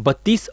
32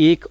1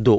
2।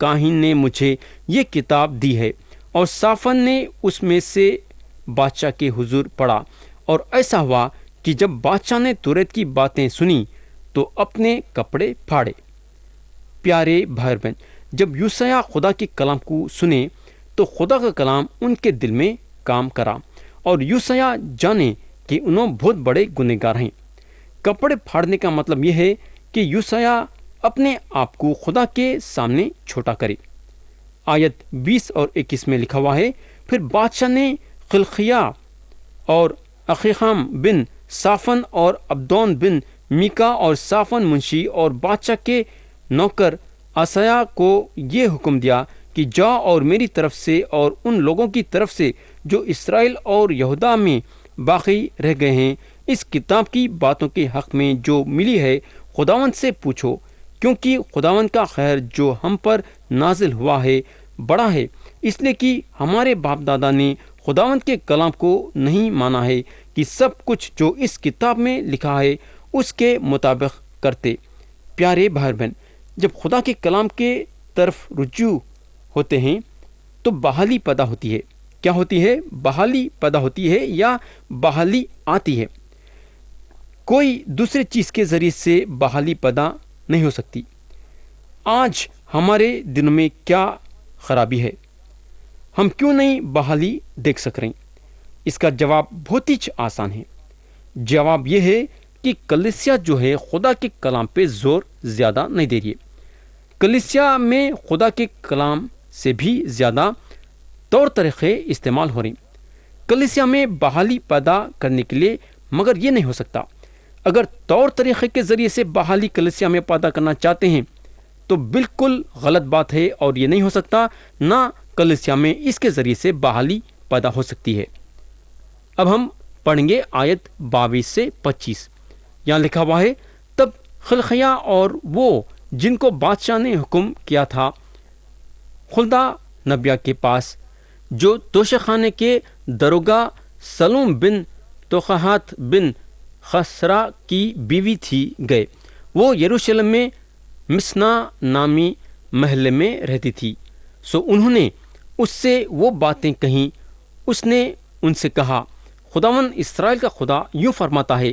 کاہن نے مجھے یہ کتاب دی ہے۔ اور صافن نے اس میں سے بادشاہ کے حضور پڑھا، اور ایسا ہوا کہ جب بادشاہ نے توریت کی باتیں سنی تو اپنے کپڑے پھاڑے۔ پیارے بھائی بہن، جب یوسیا خدا کے کلام کو سنے تو خدا کا کلام ان کے دل میں کام کرا، اور یوسیا جانے کہ انہوں بہت بڑے گنہگار ہیں۔ کپڑے پھاڑنے کا مطلب یہ ہے کہ یوسیا اپنے آپ کو خدا کے سامنے چھوٹا کرے۔ آیت 20 اور 21 میں لکھا ہوا ہے، پھر بادشاہ نے خلقیہ اور اخیقام بن صافن اور عبدون بن میکا اور صافن منشی اور بادشاہ کے نوکر عصایا کو یہ حکم دیا کہ جا اور میری طرف سے اور ان لوگوں کی طرف سے جو اسرائیل اور یہودا میں باقی رہ گئے ہیں، اس کتاب کی باتوں کے حق میں جو ملی ہے خداوند سے پوچھو، کیونکہ خداوند کا خیر جو ہم پر نازل ہوا ہے بڑا ہے، اس لیے کہ ہمارے باپ دادا نے خداوند کے کلام کو نہیں مانا ہے کہ سب کچھ جو اس کتاب میں لکھا ہے اس کے مطابق کرتے۔ پیارے بھائی بہن، جب خدا کے کلام کے طرف رجوع ہوتے ہیں تو بحالی پیدا ہوتی ہے۔ کیا ہوتی ہے؟ بحالی پیدا ہوتی ہے یا بحالی آتی ہے۔ کوئی دوسری چیز کے ذریعے سے بحالی پیدا نہیں ہو سکتی۔ آج ہمارے دنوں میں کیا خرابی ہے؟ ہم کیوں نہیں بحالی دیکھ سک رہے؟ اس کا جواب بہت ہی آسان ہے۔ جواب یہ ہے کہ کلیسیا جو ہے خدا کے کلام پہ زور زیادہ نہیں دے رہی ہے۔ کلیسیا میں خدا کے کلام سے بھی زیادہ طور طریقے استعمال ہو رہے ہیں کلیسیا میں بحالی پیدا کرنے کے لیے، مگر یہ نہیں ہو سکتا۔ اگر طور طریقے کے ذریعے سے بحالی کلیسیا میں پیدا کرنا چاہتے ہیں تو بالکل غلط بات ہے، اور یہ نہیں ہو سکتا، نہ کلیسیا میں اس کے ذریعے سے بحالی پیدا ہو سکتی ہے۔ اب ہم پڑھیں گے آیت 22 سے 25۔ یہاں لکھا ہوا ہے، تب خلقیہ اور وہ جن کو بادشاہ نے حکم کیا تھا خلدہ نبیہ کے پاس، جو توشہ خانے کے دروگا سلوم بن توقحات بن خسرا کی بیوی تھی، گئے۔ وہ یروشلم میں مسنا نامی محلے میں رہتی تھی۔ سو انہوں نے اس سے وہ باتیں کہیں۔ اس نے ان سے کہا، خداوند اسرائیل کا خدا یوں فرماتا ہے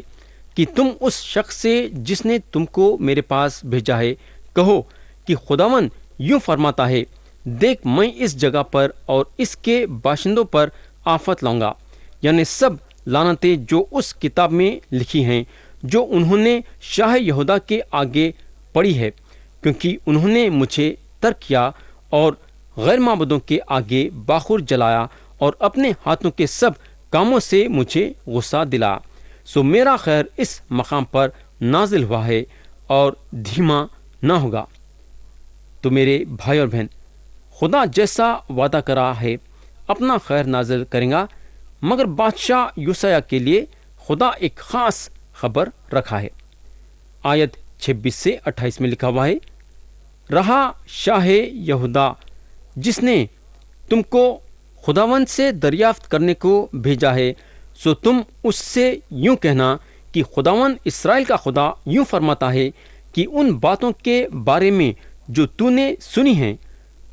کہ تم اس شخص سے جس نے تم کو میرے پاس بھیجا ہے کہو کہ خداوند یوں فرماتا ہے، دیکھ میں اس جگہ پر اور اس کے باشندوں پر آفت لاؤں گا، یعنی سب لعنتیں جو اس کتاب میں لکھی ہیں جو انہوں نے شاہ یہودا کے آگے پڑھی ہے، کیونکہ انہوں نے مجھے ترک کیا اور غیر معبودوں کے آگے باخور جلایا اور اپنے ہاتھوں کے سب کاموں سے مجھے غصہ دلا۔ سو میرا خیر اس مقام پر نازل ہوا ہے اور دھیما نہ ہوگا۔ تو میرے بھائی اور بہن، خدا جیسا وعدہ کرا ہے اپنا خیر نازل کرے گا، مگر بادشاہ یوسیا کے لیے خدا ایک خاص خبر رکھا ہے۔ آیت 26 سے 28 میں لکھا ہوا ہے، رہا شاہ یہودا جس نے تم کو خداوند سے دریافت کرنے کو بھیجا ہے، سو تم اس سے یوں کہنا کہ خداوند اسرائیل کا خدا یوں فرماتا ہے کہ ان باتوں کے بارے میں جو تو نے سنی ہیں،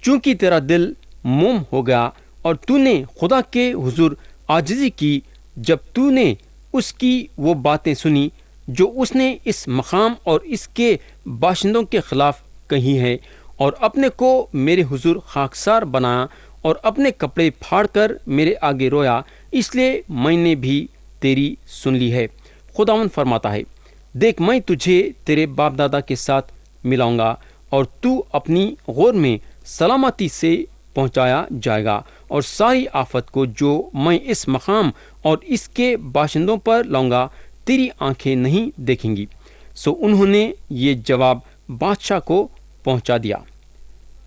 چونکہ تیرا دل موم ہو گیا اور تو نے خدا کے حضور عاجزی کی، جب تو نے اس کی وہ باتیں سنی جو اس نے اس مقام اور اس کے باشندوں کے خلاف کہی ہے، اور اپنے کو میرے حضور خاکسار بنایا اور اپنے کپڑے پھاڑ کر میرے آگے رویا، اس لیے میں نے بھی تیری سن لی ہے۔ خداوند فرماتا ہے، دیکھ میں تجھے تیرے باپ دادا کے ساتھ ملاؤں گا اور تو اپنی غور میں سلامتی سے پہنچایا جائے گا، اور ساری آفت کو جو میں اس مقام اور اس کے باشندوں پر لاؤں گا تیری آنکھیں نہیں دیکھیں گی۔ سو انہوں نے یہ جواب بادشاہ کو پہنچا دیا۔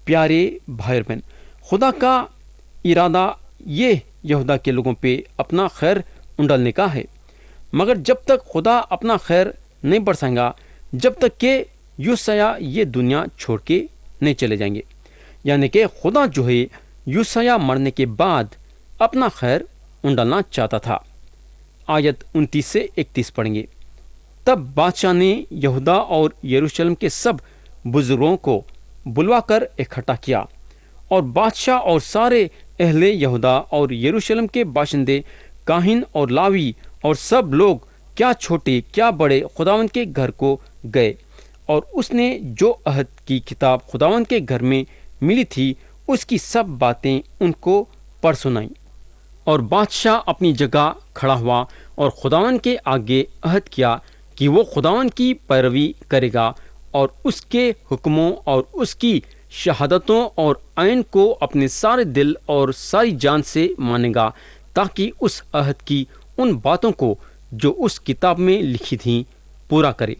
پیارے بھائی بہن، خدا کا ارادہ یہ یہودا کے لوگوں پہ اپنا خیر انڈالنے کا ہے، مگر جب تک خدا اپنا خیر نہیں برسائے گا، جب تک کہ یوسیا یہ دنیا چھوڑ کے نہیں چلے جائیں گے۔ یعنی کہ خدا جو ہے یوسیا مرنے کے بعد اپنا خیر انڈالنا چاہتا تھا۔ آیت 29 سے 31 پڑھیں گے، تب بادشاہ نے یہودا اور یروشلم کے سب بزرگوں کو بلوا کر اکٹھا کیا، اور بادشاہ اور سارے اہل یہودا اور یروشلم کے باشندے، کاہن اور لاوی اور سب لوگ، کیا چھوٹے کیا بڑے، خداوند کے گھر کو گئے، اور اس نے جو عہد کی کتاب خداوند کے گھر میں ملی تھی اس کی سب باتیں ان کو پڑھ سنائیں۔ اور بادشاہ اپنی جگہ کھڑا ہوا اور خداوند کے آگے عہد کیا کہ وہ خداوند کی پیروی کرے گا اور اس کے حکموں اور اس کی شہادتوں اور آئین کو اپنے سارے دل اور ساری جان سے مانے گا، تاکہ اس عہد کی ان باتوں کو جو اس کتاب میں لکھی تھیں پورا کرے۔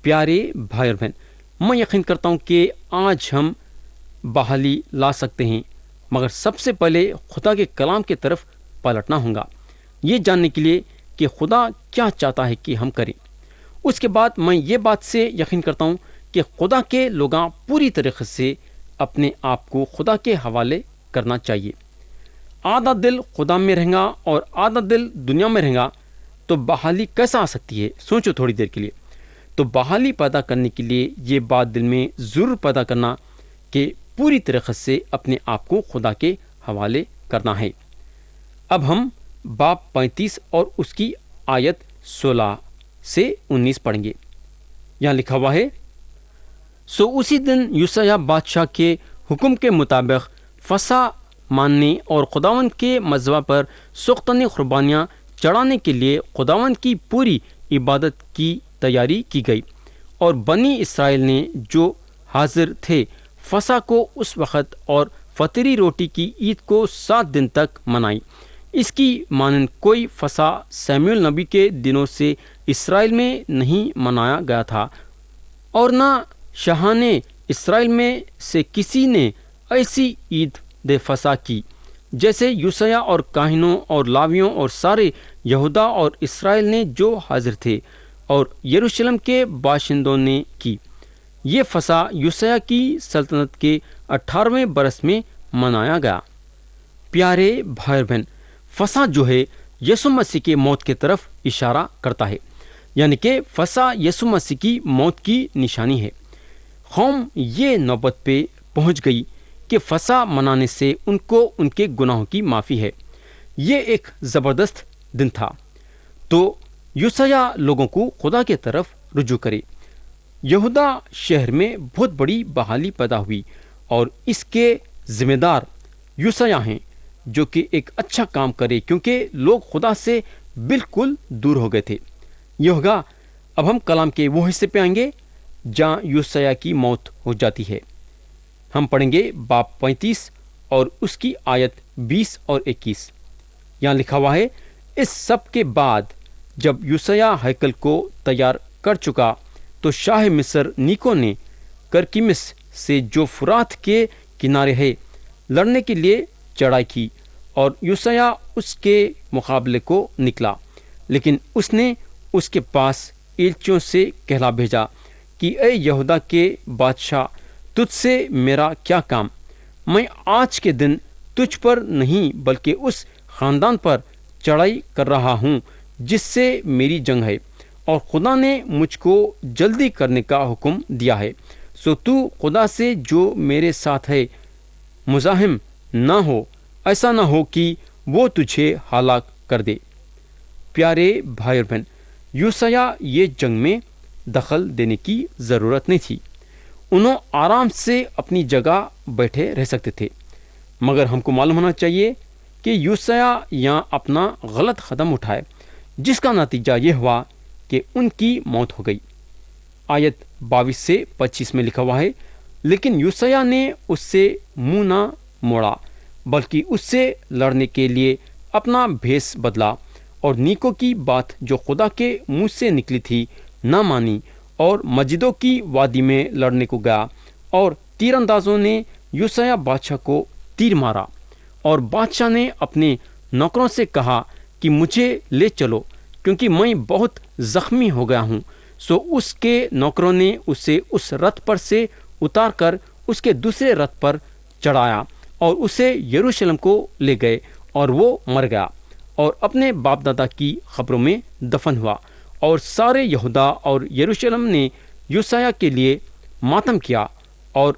پیارے بھائی اور بہن، میں یقین کرتا ہوں کہ آج ہم بحالی لا سکتے ہیں، مگر سب سے پہلے خدا کے کلام کی طرف پلٹنا ہوگا، یہ جاننے کے لیے کہ خدا کیا چاہتا ہے کہ ہم کریں۔ اس کے بعد میں یہ بات سے یقین کرتا ہوں کہ خدا کے لوگاں پوری طریقے سے اپنے آپ کو خدا کے حوالے کرنا چاہیے۔ آدھا دل خدا میں رہیں گا اور آدھا دل دنیا میں رہیں گا تو بحالی کیسا آ سکتی ہے؟ سوچو تھوڑی دیر کے لیے۔ تو بحالی پیدا کرنے کے لیے یہ بات دل میں ضرور پیدا کرنا کہ پوری طریقے سے اپنے آپ کو خدا کے حوالے کرنا ہے۔ اب ہم باب 35 اور اس کی آیت 16 سے 19 پڑھیں گے۔ یہاں لکھا ہوا ہے، سو اسی دن یوسیہ بادشاہ کے حکم کے مطابق فسح ماننے اور خداوند کے مذبح پر سوختنی قربانیاں چڑھانے کے لیے خداوند کی پوری عبادت کی تیاری کی گئی، اور بنی اسرائیل نے جو حاضر تھے فسح کو اس وقت اور فطری روٹی کی عید کو 7 دن تک منائی۔ اس کی مانند کوئی فسح سیموئیل نبی کے دنوں سے اسرائیل میں نہیں منایا گیا تھا، اور نہ شاہان اسرائیل میں سے کسی نے ایسی عید فسح کی جیسے یوسیہ اور کاہنوں اور لاویوں اور سارے یہودا اور اسرائیل نے جو حاضر تھے اور یروشلم کے باشندوں نے کی۔ یہ فسح یوسیہ کی سلطنت کے 18ویں برس میں منایا گیا۔ پیارے بھائی اور بہن، فسح جو ہے یسوع مسیح کے موت کی طرف اشارہ کرتا ہے، یعنی کہ فسح یسوع مسیح کی موت کی نشانی ہے۔ قوم یہ نوبت پہ پہنچ گئی کہ فسح منانے سے ان کو ان کے گناہوں کی معافی ہے۔ یہ ایک زبردست دن تھا تو یوسیہ لوگوں کو خدا کی طرف رجوع کرے۔ یہودا شہر میں بہت بڑی بحالی پیدا ہوئی، اور اس کے ذمہ دار یوسیہ ہیں جو کہ ایک اچھا کام کرے، کیونکہ لوگ خدا سے بالکل دور ہو گئے تھے۔ یہ ہوگا اب ہم کلام کے وہ حصے پہ آئیں گے جہاں یوسیہ کی موت ہو جاتی ہے۔ ہم پڑھیں گے باب 35 اور اس کی آیت 20 اور 21۔ یہاں لکھا ہوا ہے، اس سب کے بعد جب یوسیہ ہیکل کو تیار کر چکا تو شاہ مصر نیکو نے کرکمس سے جو فرات کے کنارے ہے لڑنے کے لیے چڑھائی کی، اور یوسیہ اس کے مقابلے کو نکلا، لیکن اس نے اس کے پاس ایلچیوں سے کہلا بھیجا کہ اے یہودا کے بادشاہ، تجھ سے میرا کیا کام؟ میں آج کے دن تجھ پر نہیں بلکہ اس خاندان پر چڑھائی کر رہا ہوں جس سے میری جنگ ہے، اور خدا نے مجھ کو جلدی کرنے کا حکم دیا ہے۔ سو تو خدا سے جو میرے ساتھ ہے مزاحم نہ ہو، ایسا نہ ہو کہ وہ تجھے ہلاک کر دے۔ پیارے بھائی اور بہن، یوسیہ یہ جنگ میں دخل دینے کی ضرورت نہیں تھی، انہوں آرام سے اپنی جگہ بیٹھے رہ سکتے تھے، مگر ہم کو معلوم ہونا چاہیے کہ یوسیہ یہاں اپنا غلط قدم اٹھائے، جس کا نتیجہ یہ ہوا کہ ان کی موت ہو گئی۔ آیت 22 سے 25 میں لکھا ہوا ہے، لیکن یوسیہ نے اس سے منہ نہ موڑا بلکہ اس سے لڑنے کے لیے اپنا بھیس بدلا، اور نیکو کی بات جو خدا کے منہ سے نکلی تھی نہ مانی، اور مجدوں کی وادی میں لڑنے کو گیا، اور تیر اندازوں نے یوسیہ بادشاہ کو تیر مارا، اور بادشاہ نے اپنے نوکروں سے کہا کہ مجھے لے چلو کیونکہ میں بہت زخمی ہو گیا ہوں۔ سو اس کے نوکروں نے اسے اس رتھ پر سے اتار کر اس کے دوسرے رتھ پر چڑھایا اور اسے یروشلم کو لے گئے، اور وہ مر گیا اور اپنے باپ دادا کی قبروں میں دفن ہوا۔ اور سارے یہودا اور یروشلم نے یوسیہ کے لیے ماتم کیا، اور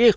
1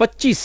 25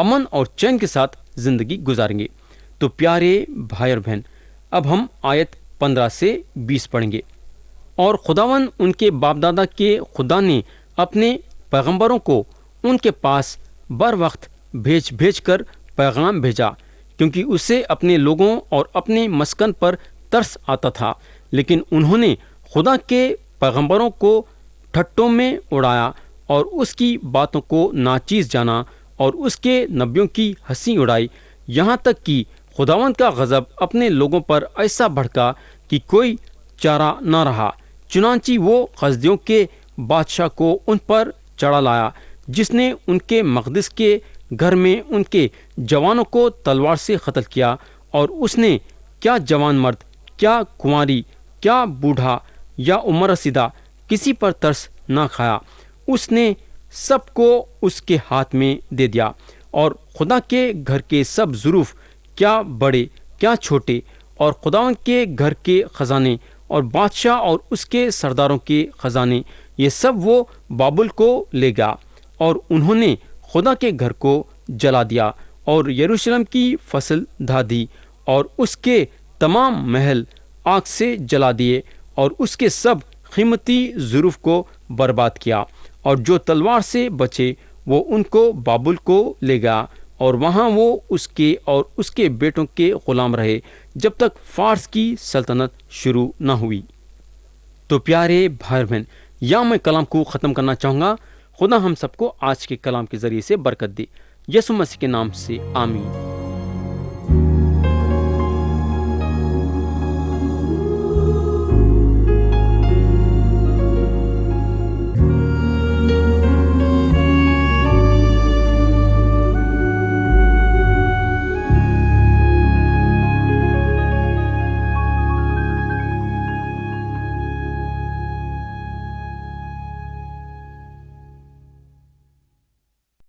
امن اور چین کے ساتھ زندگی گزاریں گے۔ تو پیارے بھائی اور بہن، اب ہم آیت 15 سے 20 پڑھیں گے۔ اور خداون ان کے باپ دادا کے خدا نے اپنے پیغمبروں کو ان کے پاس بر وقت بھیج بھیج کر پیغام بھیجا، کیونکہ اسے اپنے لوگوں اور اپنے مسکن پر ترس آتا تھا، لیکن انہوں نے خدا کے پیغمبروں کو ٹھٹوں میں اڑایا اور اس کی باتوں کو ناچیز جانا اور اس کے نبیوں کی ہنسی اڑائی، یہاں تک کہ خداوند کا غضب اپنے لوگوں پر ایسا بھڑکا کہ کوئی چارہ نہ رہا۔ چنانچہ وہ قصدیوں کے بادشاہ کو ان پر چڑھا لایا، جس نے ان کے مقدس کے گھر میں ان کے جوانوں کو تلوار سے قتل کیا، اور اس نے کیا جوان مرد، کیا کنواری، کیا بوڑھا یا عمر رسیدہ کسی پر ترس نہ کھایا۔ اس نے سب کو اس کے ہاتھ میں دے دیا، اور خدا کے گھر کے سب ظروف، کیا بڑے کیا چھوٹے، اور خداوند کے گھر کے خزانے اور بادشاہ اور اس کے سرداروں کے خزانے، یہ سب وہ بابل کو لے گیا، اور انہوں نے خدا کے گھر کو جلا دیا اور یروشلم کی فصل ڈھا دی، اور اس کے تمام محل آگ سے جلا دیے، اور اس کے سب قیمتی ظروف کو برباد کیا، اور جو تلوار سے بچے وہ ان کو بابل کو لے گیا، اور وہاں وہ اس کے اور اس کے بیٹوں کے غلام رہے جب تک فارس کی سلطنت شروع نہ ہوئی۔ تو پیارے بھائی بہن، یا میں کلام کو ختم کرنا چاہوں گا۔ خدا ہم سب کو آج کے کلام کے ذریعے سے برکت دے، یسوع مسیح کے نام سے آمین۔